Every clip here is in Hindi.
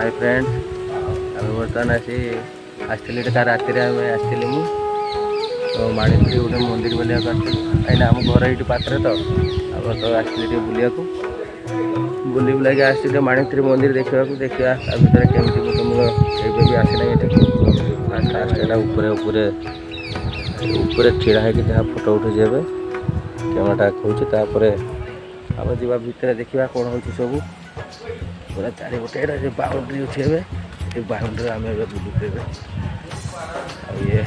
हाय फ्रेंड्स आम बर्तमान आसी आसती राति आसती मु तो माणिकपुरी गोटे मंदिर बुलिया कहीं आम घर ये पाखे तो आम तो आसती बुलिया बुली बुलाक आसती माणिकपुरी मंदिर देखा देखा भितर केमती मुझे मुझे भी आसी ना फास्ट ऊपर छिड़ा है जहाँ फोटो उठे कैमेरा खोज आम जा भितर देखा कौन हो सब पूरा चारिपटे बाउंड्री अच्छे ये बाउंड्री आम बुलुचे ये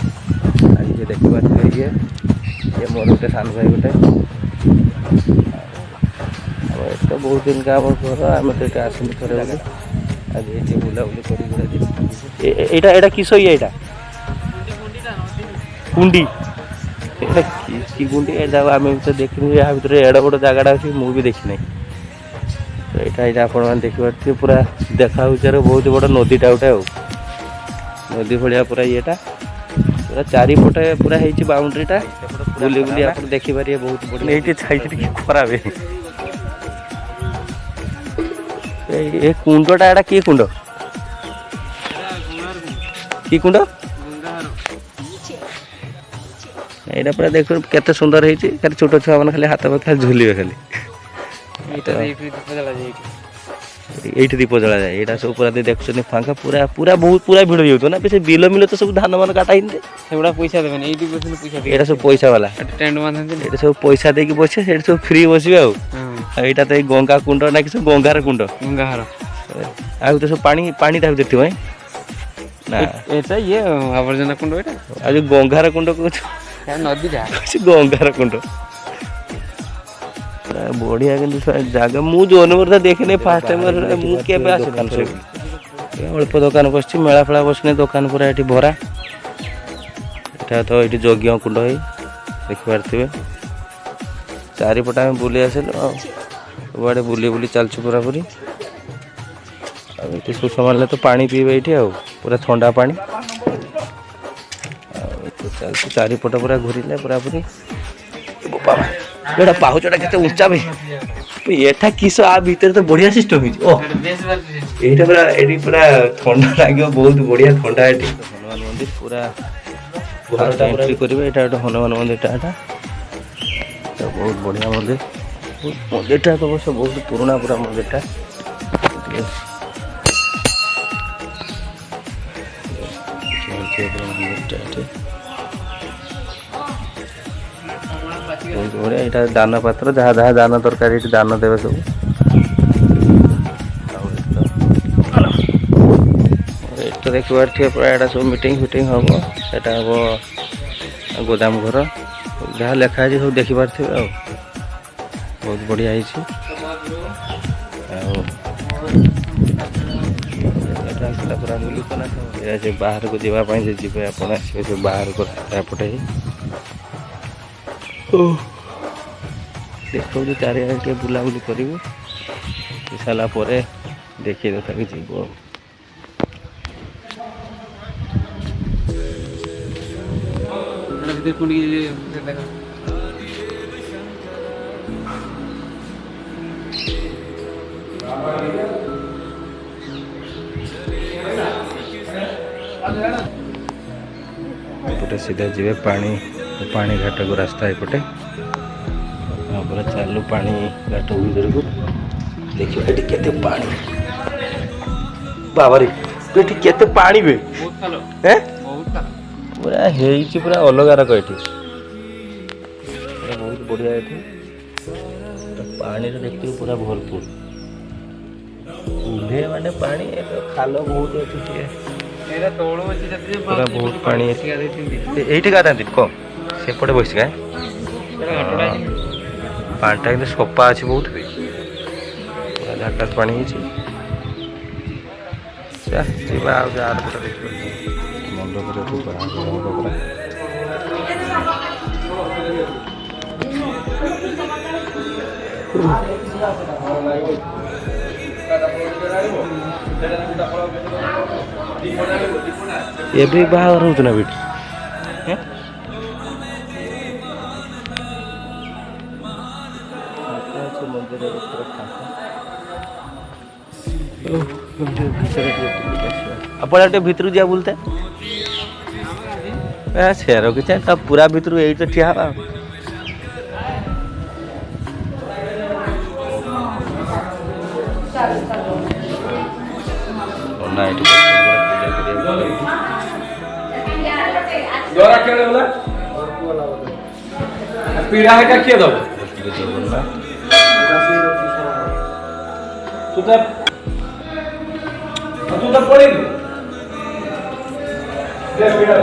ये देखिए ये मोर गोटे सान भाई गोटे तो बहुत दिन का आम घर आम तो आसनी थे आज ये बुलाबुली कर किस ये कुंडी कि गुंडी आम तो देखनी या भर एड़ बड़ जगटा अच्छी मुझे देखी तो यहाँ आप देखिए पूरा देखा बहुत बड़ा नदीटा गोटे नदी भाया पूरा येटा पूरा चारिपटे पूरा है बाउंड्रीटा बुली बुली आप देखिपारे बहुत बढ़िया ये छाई खराब ये कुंडटा एटा कि कुंड कि कुंड यहाँ पूरा देख केते सुंदर है छोट छुआ मैंने खाली हाथ में खाली झुलिए खाली ये दीप जला जाए यहाँ सब पूरा देखुन फांका पूरा पूरा बहुत पूरा भिड़ जाऊँ ना पे बिल मिल तो सब धान मान काटा पैसा देवे यहाँ सब पैसा वाला ये सब पैसा देकी बसे ये सब फ्री बसवे आईटा तो गंगा कुंड ना कि गंगार कुंड गंगाहार आ तो सब पानी पानी ता देखते भाई ना ये आवर्जना कुंड आज गंगार कुंड कह नदी गंगार कुंड बढ़िया जगह मुझे अनुभव देखने फास्ट टाइम मुझे अल्प दुकान बस मेला फेला बसने दुकान पूरा ये भरा यहाँ तो ये यज्ञ कुंड है देखिपारे चारिपटा आम बुली आसल सबुआड़े बुली बुली चलचु पूरा पूरी सुष मारे तो पानी पीबे ये पूरा ठंडा पानी चल चारिपट पूरा घूरले पूरा पूरी एटा पाहुचटा केते ऊंचा भाई एटा किस आ भीतर तो बढ़िया सिस्टम है ओ एटा पूरा ठंडा लागे बहुत बढ़िया ठंडा है हनुमान मंदिर पूरा घरटा एंट्री करिवे एटा हनुमान मंदिर टा बहुत बढ़िया मंदिर तो बस बहुत पुराना पूरा मंदिर बढ़िया यहाँ दान पात्र जहाँ जहाँ दान दरकार ये दान देवे सब तो देखिए प्राय सब मीटिंग फिटिंग हम यहाँ हम गोदाम घर जहाँ लिखाई सब देखिपारे बहुत बढ़िया पूरा बुली से बाहर को जावाई जी आप बाहर को देखो चारिटे बुलाबुली कर सारापर देखिए तथा कि जीव एपटे सीधा जी पानी घाट को रास्ता एपटे पूरा चालू पानी घाट भर को देखिए ये केते पानी बाबा रे केते पानी बे पूरा है पूरा अलग रक ये बहुत बढ़िया ये पानी देखते पूरा भरपूर उभे माने पानी खाल बहुत अच्छी पूरा बहुत पानी ये गाँव कम सेपटे बस क्या पाटा कि सफा अच्छे बहुत पूरा झाकास पानी ये भी बाहर होता ना बेटी ଆପଣ ଟିକେ ଭିତରକୁ ଯିବା ବୁଲତେ ସେର କିଛି ତା ପୁରା ଭିତରୁ ଏଇଠି ତ ଠିଆ ହେବା पीड़ा है क्या किया दो तू तो पड़ेगी पीड़ा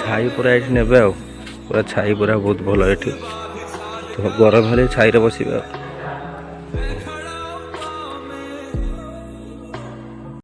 ଛାଇ ପୁରା ଏଠି ନେବେ ଆଉ ପୁରା ଛାଇ ପୁରା ବହୁତ ଭଲ ଏଠି ତ ଗରମ ହେଲେ ଛାଇରେ ବସିବେ ଆଉ